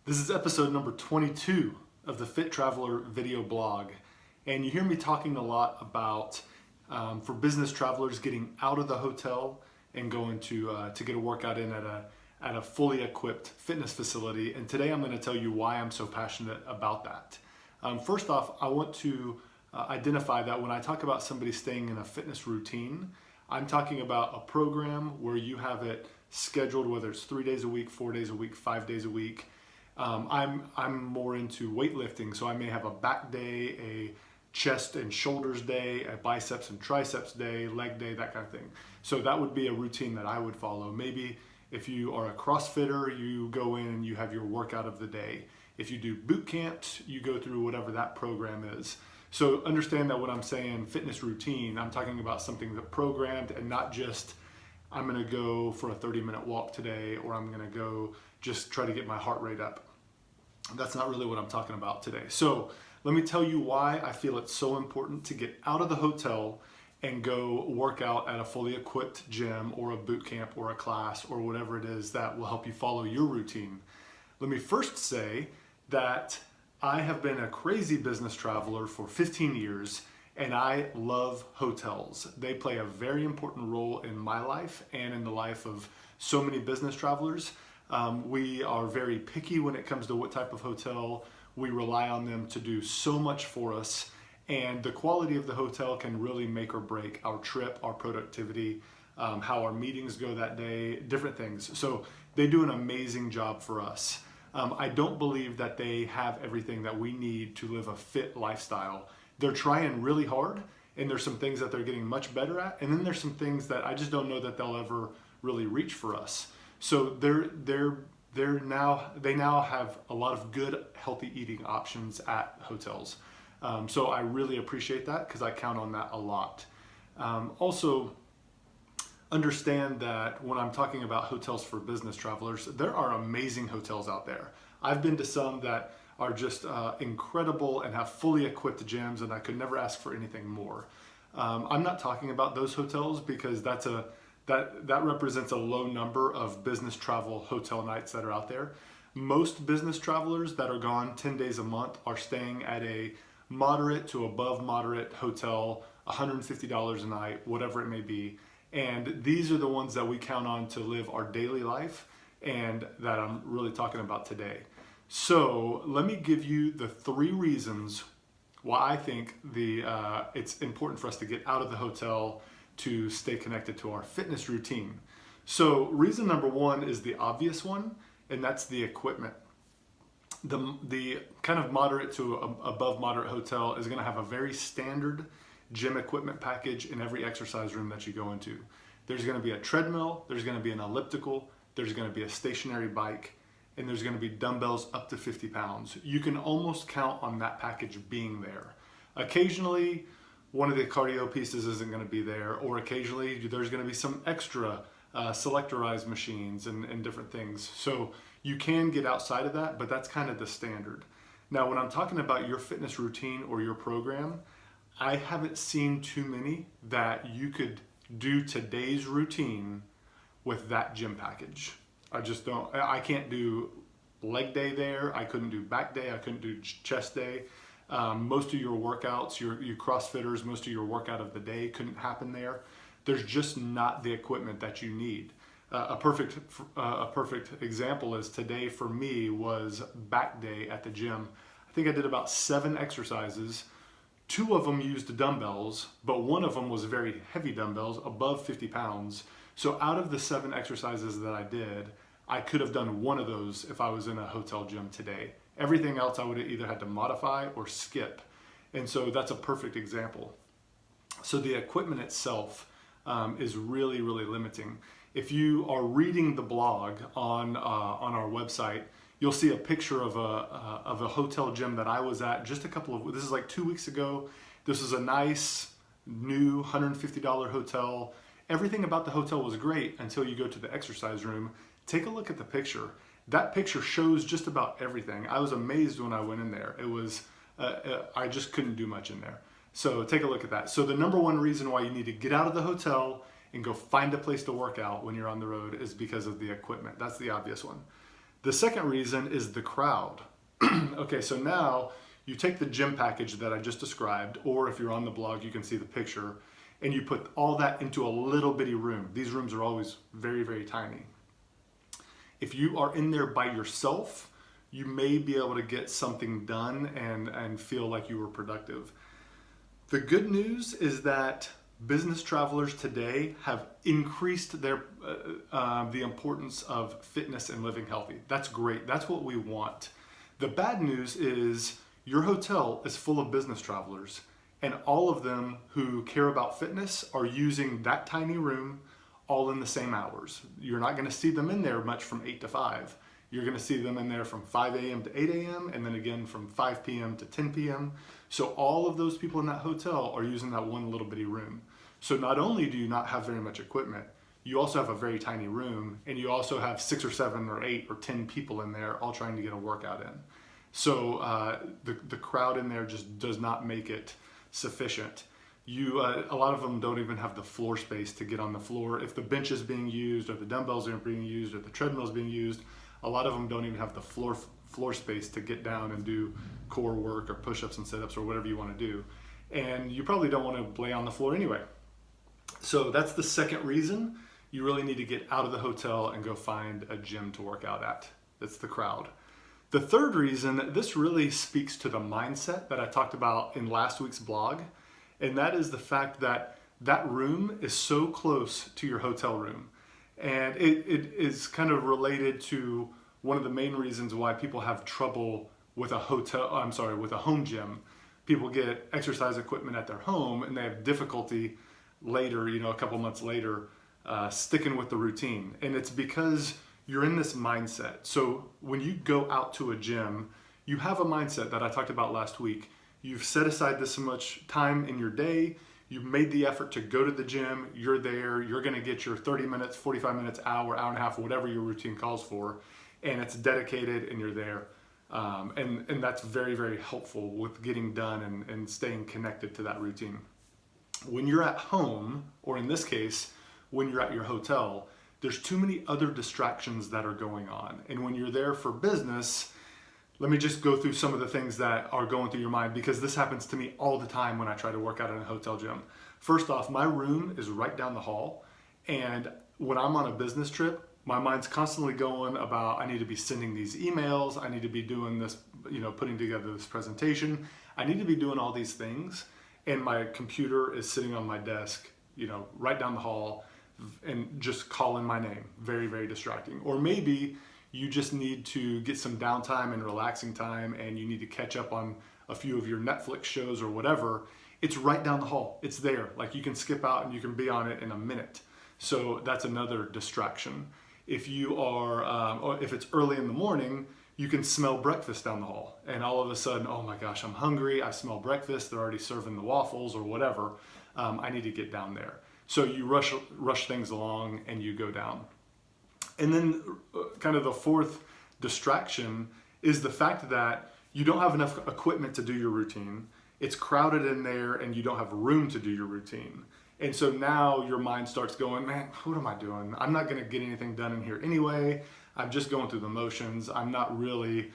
This is episode number 22 of the Fit Traveler video blog. And you hear me talking a lot about, for business travelers, getting out of the hotel and going to get a workout in at a fully equipped fitness facility. And today I'm going to tell you why I'm so passionate about that. First off, I want to identify that when I talk about somebody staying in a fitness routine, I'm talking about a program where you have it scheduled, whether it's 3 days a week, 4 days a week, 5 days a week. I'm more into weightlifting, so I may have a back day, a chest and shoulders day, a biceps and triceps day, leg day, that kind of thing. So that would be a routine that I would follow. Maybe if you are a CrossFitter, you go in and you have your workout of the day. If you do boot camps, you go through whatever that program is. So understand that when I'm saying fitness routine, I'm talking about something that programmed and not just I'm gonna go for a 30-minute walk today, or I'm gonna go just try to get my heart rate up. That's not really what I'm talking about today. So let me tell you why I feel it's so important to get out of the hotel and go work out at a fully equipped gym or a boot camp or a class or whatever it is that will help you follow your routine. Let me first say that I have been a crazy business traveler for 15 years and I love hotels. They play a very important role in my life and in the life of so many business travelers. We are very picky when it comes to what type of hotel. We rely on them to do so much for us, and the quality of the hotel can really make or break our trip, our productivity, how our meetings go that day, different things. So they do an amazing job for us. I don't believe that they have everything that we need to live a fit lifestyle. They're trying really hard, and there's some things that they're getting much better at, and then there's some things that I just don't know that they'll ever really reach for us. So they now have a lot of good, healthy eating options at hotels. So I really appreciate that because I count on that a lot. Also, understand that when I'm talking about hotels for business travelers, there are amazing hotels out there. I've been to some that are just incredible and have fully equipped gyms, and I could never ask for anything more. I'm not talking about those hotels because that represents a low number of business travel hotel nights that are out there. Most business travelers that are gone 10 days a month are staying at a moderate to above moderate hotel, $150 a night, whatever it may be. And these are the ones that we count on to live our daily life and that I'm really talking about today. So let me give you the 3 reasons why I think it's important for us to get out of the hotel to stay connected to our fitness routine. So reason number 1 is the obvious one, and that's the equipment. The kind of moderate to above moderate hotel is going to have a very standard gym equipment package in every exercise room that you go into. There's going to be a treadmill, there's going to be an elliptical, there's going to be a stationary bike, and there's going to be dumbbells up to 50 pounds. You can almost count on that package being there. Occasionally, one of the cardio pieces isn't going to be there, or occasionally there's going to be some extra selectorized machines and different things. So you can get outside of that, but that's kind of the standard. Now, when I'm talking about your fitness routine or your program, I haven't seen too many that you could do today's routine with that gym package. I just don't. I can't do leg day there. I couldn't do back day. I couldn't do chest day. Most of your workouts, you CrossFitters, most of your workout of the day couldn't happen there. There's just not the equipment that you need. A perfect example is today for me was back day at the gym. I think I did about 7 exercises. 2 of them used dumbbells, but 1 of them was very heavy dumbbells, above 50 pounds. So out of the 7 exercises that I did, I could have done 1 of those if I was in a hotel gym today. Everything else I would have either had to modify or skip. And so that's a perfect example. So the equipment itself is really, really limiting. If you are reading the blog on our website, you'll see a picture of a hotel gym that I was at this is like 2 weeks ago. This is a nice, new $150 hotel. Everything about the hotel was great until you go to the exercise room. Take a look at the picture. That picture shows just about everything. I was amazed when I went in there. It was, I just couldn't do much in there. So take a look at that. So the number 1 reason why you need to get out of the hotel and go find a place to work out when you're on the road is because of the equipment. That's the obvious one. The second reason is the crowd. Okay, so now you take the gym package that I just described, or if you're on the blog, you can see the picture, and you put all that into a little bitty room. These rooms are always very, very tiny. If you are in there by yourself, you may be able to get something done and feel like you were productive. The good news is that business travelers today have increased their the importance of fitness and living healthy. That's great. That's what we want. The bad news is your hotel is full of business travelers, and all of them who care about fitness are using that tiny room all in the same hours. You're not going to see them in there much from 8 to 5. You're going to see them in there from 5 a.m. to 8 a.m. and then again from 5 p.m. to 10 p.m. So all of those people in that hotel are using that one little bitty room. So not only do you not have very much equipment, you also have a very tiny room, and you also have 6 or 7 or 8 or 10 people in there all trying to get a workout in. So the crowd in there just does not make it sufficient. A lot of them don't even have the floor space to get on the floor. If the bench is being used or the dumbbells are being used or the treadmill is being used, a lot of them don't even have the floor space to get down and do core work or push-ups and sit-ups or whatever you want to do. And you probably don't want to lay on the floor anyway. So that's the second reason you really need to get out of the hotel and go find a gym to work out at. That's the crowd. The third reason, this really speaks to the mindset that I talked about in last week's blog, and that is the fact that that room is so close to your hotel room. And it is kind of related to one of the main reasons why people have trouble with a home gym. People get exercise equipment at their home and they have difficulty later, a couple months later, sticking with the routine. And it's because you're in this mindset. So when you go out to a gym, you have a mindset that I talked about last week. You've set aside this much time in your day. You've made the effort to go to the gym. You're there. You're going to get your 30 minutes, 45 minutes, hour and a half, whatever your routine calls for. And it's dedicated and you're there. And that's very, very helpful with getting done and staying connected to that routine. When you're at home, or in this case, when you're at your hotel, there's too many other distractions that are going on. And when you're there for business, let me just go through some of the things that are going through your mind, because this happens to me all the time when I try to work out in a hotel gym. First off, my room is right down the hall. And when I'm on a business trip, my mind's constantly going about, I need to be sending these emails. I need to be doing this, putting together this presentation. I need to be doing all these things. And my computer is sitting on my desk, right down the hall, and just calling my name. Very, very distracting. Or maybe you just need to get some downtime and relaxing time, and you need to catch up on a few of your Netflix shows or whatever. It's right down the hall. It's there. Like, you can skip out and you can be on it in a minute. So that's another distraction. If you are, or if it's early in the morning, you can smell breakfast down the hall. And all of a sudden, oh my gosh, I'm hungry. I smell breakfast. They're already serving the waffles or whatever. I need to get down there. So you rush things along and you go down. And then kind of the fourth distraction is the fact that you don't have enough equipment to do your routine. It's crowded in there and you don't have room to do your routine. And so now your mind starts going, man, what am I doing? I'm not going to get anything done in here anyway. I'm just going through the motions. I'm not really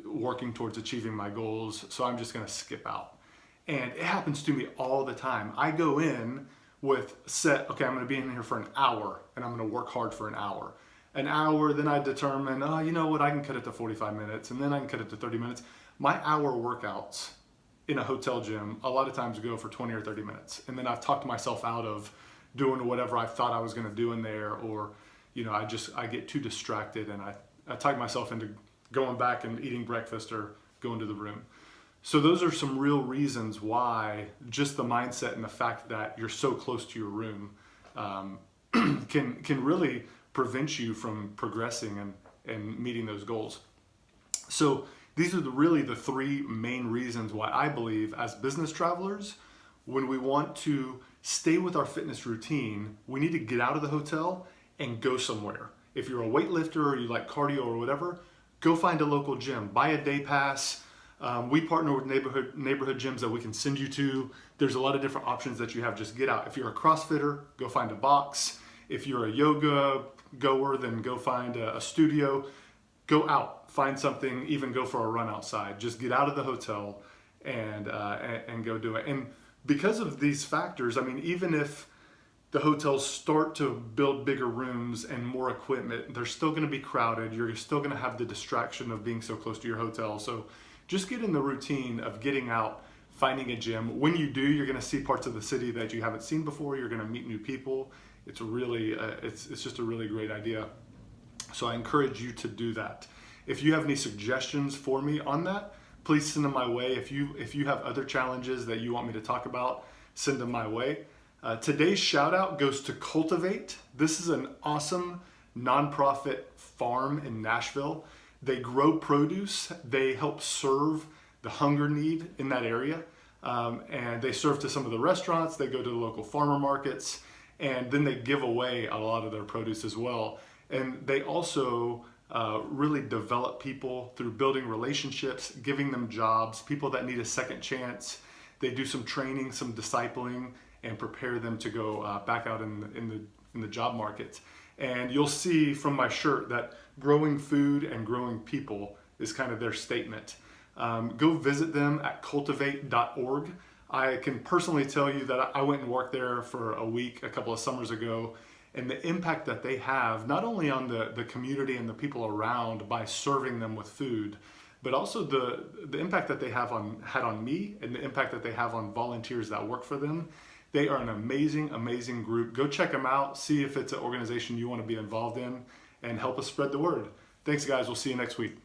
working towards achieving my goals. So I'm just going to skip out. And it happens to me all the time. I go in with okay, I'm going to be in here for an hour and I'm going to work hard for an hour. An hour, then I determine, you know what, I can cut it to 45 minutes and then I can cut it to 30 minutes. My hour workouts in a hotel gym a lot of times go for 20 or 30 minutes. And then I've talked myself out of doing whatever I thought I was going to do in there, or, I get too distracted and I talk myself into going back and eating breakfast or going to the room. So those are some real reasons why just the mindset and the fact that you're so close to your room can really prevent you from progressing and meeting those goals. So these are really the three main reasons why I believe, as business travelers, when we want to stay with our fitness routine, we need to get out of the hotel and go somewhere. If you're a weightlifter or you like cardio or whatever, go find a local gym, buy a day pass. We partner with neighborhood gyms that we can send you to. There's a lot of different options that you have. Just get out. If you're a CrossFitter, go find a box. If you're a yoga goer, then go find a studio. go out, find something, even go for a run outside. Just get out of the hotel and go do it. And because of these factors, I mean, even if the hotels start to build bigger rooms and more equipment, they're still going to be crowded. You're still going to have the distraction of being so close to your hotel. So just get in the routine of getting out, finding a gym. When you do, you're going to see parts of the city that you haven't seen before. You're going to meet new people. It's really, it's just a really great idea. So I encourage you to do that. If you have any suggestions for me on that, please send them my way. If you have other challenges that you want me to talk about, send them my way. Today's shout out goes to Cultivate. This is an awesome nonprofit farm in Nashville. They grow produce. They help serve the hunger need in that area. And they serve to some of the restaurants. They go to the local farmer markets, and then they give away a lot of their produce as well. And they also really develop people through building relationships, giving them jobs, people that need a second chance. They do some training, some discipling, and prepare them to go back out in the job market. And you'll see from my shirt that growing food and growing people is kind of their statement. Go visit them at cultivate.org. I can personally tell you that I went and worked there for a week a couple of summers ago, and the impact that they have, not only on the community and the people around by serving them with food, but also the impact that they had on me and the impact that they have on volunteers that work for them. They are an amazing, amazing group. Go check them out, see if it's an organization you want to be involved in, and help us spread the word. Thanks, guys. We'll see you next week.